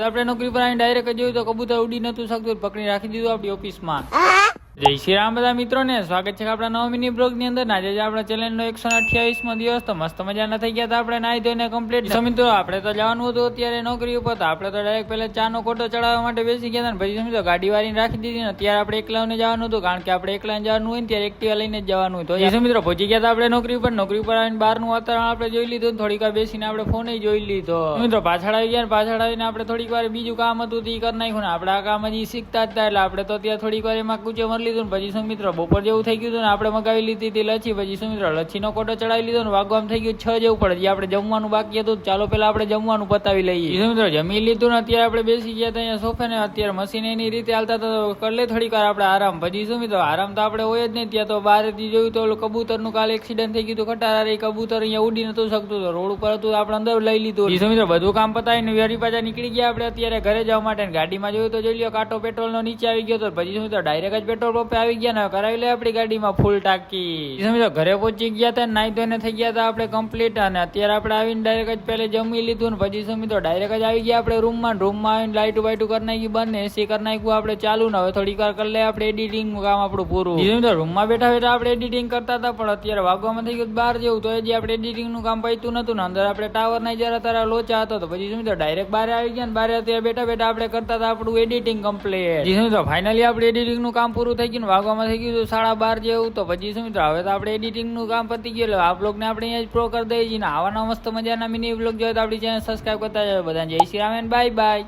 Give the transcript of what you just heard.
આપણે નોકરી પર આવીને ડાયરેક્ટ જોયું તો કબૂતર ઉડી નતું શકતું, પકડી રાખી દીધું આપણી ઓફિસમાં। જય શ્રી રામ બધા મિત્રોને સ્વાગત છે આપણા નવા મિની બ્લોગ ની અંદર। આજે આપણા ચેનલ નો 128મો દિવસ, તો મસ્ત મજાના થઈ ગયા હતા આપણે નાઈ ધોઈને કમ્પ્લીટ। તો મિત્રો આપણે તો જવાનું હતું અત્યારે નોકરી ઉપર, તો આપણે તો ડાયરેક્ટ પહેલા ચા નો કોટો ચડાવવા માટે બેસી ગયા હતા, પછી મિત્રો ગાડી વાળીને રાખી દીધી ને અત્યારે આપણે એકલાને જવાનું હતું, કારણ કે આપણે એકલા જવાનું હોય ને ત્યારે એક્ટિવા લઈને જ જવાનું હતું। તો મિત્રો પહોંચી ગયા હતા આપણે નોકરી ઉપર આવીને બહારનું વાતાવરણ આપણે જોઈ લીધું, થોડીક વાર બેસીને આપણે ફોન જોઈ લીધો। મિત્રો પાછળ આવી ગયા, પાછળ આવીને આપણે થોડીક વાર બીજું કામ હતું તે કરી નાખ્યું ને આપણે આ કામ હજી શીખતા જ હતા, એટલે આપણે તો ત્યાં થોડીક વાર એમાં કૂચે મરી લીધું। પછી શું મિત્રો બપોર જેવું થઈ ગયું હતું ને આપણે મગાવી લીધી હતી લચ્છી, પછી શું મિત્રો લચ્છીનો કોટો ચડાવી લીધો ને વાગવામાં થઈ ગયું 6 જેવું પડે, આપણે જમવાનું બાકી હતું, ચાલો પેલા આપણે જમવાનું પતાવી લઈએ। મિત્રો જમી લીધું ને અત્યારે આપણે બેસી ગયા હતા અહીંયા સોફે ને, અત્યારે મશીન એની રીતે હાલતા તો કરી લે થોડીક વાર આપણે આરામ। પછી શું મિત્રો આરામ તો આપણે હોય જ નહીં, ત્યાં તો બહારથી જોયું તો કબૂતર નું કાલે એક્સિડન્ટ થઈ ગયું હતું, ખટારા કબૂતર અહીંયા ઉડી નતું શકતું, તો રોડ ઉપર હતું આપણે અંદર લઈ લીધું। શું મિત્રો બધું કામ પતાવીને વેરી પાછા નીકળી ગયા આપણે અત્યારે ઘરે જવા માટે। ગાડીમાં જોયું તો જોઈ લો કાંટો પેટ્રોલ નો નીચે આવી ગયો, તો પછી શું મિત્રો ડાયરેક્ટ જ પેટ્રોલ પંપે આવી ગયા ને કરાવી લે આપણી ગાડીમાં ફૂલ ટાંકી। સમજો ઘરે પહોંચી ગયા હતા, નાઈ ધોઈને થઈ ગયા હતા આપણે કમ્પ્લીટ, અને અત્યારે આપણે આવીને ડાયરેક્ટ જ પહેલે જમી લીધું ને પછી શું મિત્રો ડાયરેક્ટ જ આવી ગયા આપણે રૂમમાં આવીને લાઈટ વાઈટું કરી નાખી બંધ, એસી કરી નાખ્યું આપણે ચાલુ ને હવે થોડીક વાર કરી લે આપણે એડિટિંગ નું કામ આપણું પૂરું। મિત્રો રૂમમાં બેઠા બેઠા આપણે એડિટિંગ કરતા હતા, પણ અત્યારે વાગવામાં થઈ ગયું 12 જેવું, તો હજી આપણે એડિટિંગ નું કામ પૈતું નતું ને અંદર આપણે ટાવર ના જરા તારા લોચા હતો, તો પછી શું મિત્રો ડાયરેક્ટ બહાર આવી ગયા ને બહાર અત્યારે બેઠા બેઠા આપણે કરતા હતા આપણું એડિટિંગ કમ્પ્લીટ। મિત્રો ફાઇનલી આપણે એડિટિંગ નું કામ પૂરું થઈ ગયું ને વાગવામાં થઈ ગયું 12:30 જેવું, તો પછી શું મિત્રો હવે તો આપણે એડિટિંગ નું કામ પતી ગયું, એટલે આ બ્લોગ ને આપણે અહીંયા જ પ્રો કરી દઈએ છીએ ને આવાના મસ્ત મજાના મિની બ્લોગ જોઈએ તો આપણી ચેનલ સબસ્ક્રાઇબ કરતા જાવ બધા। જય શ્રી રામ, બાય બાય।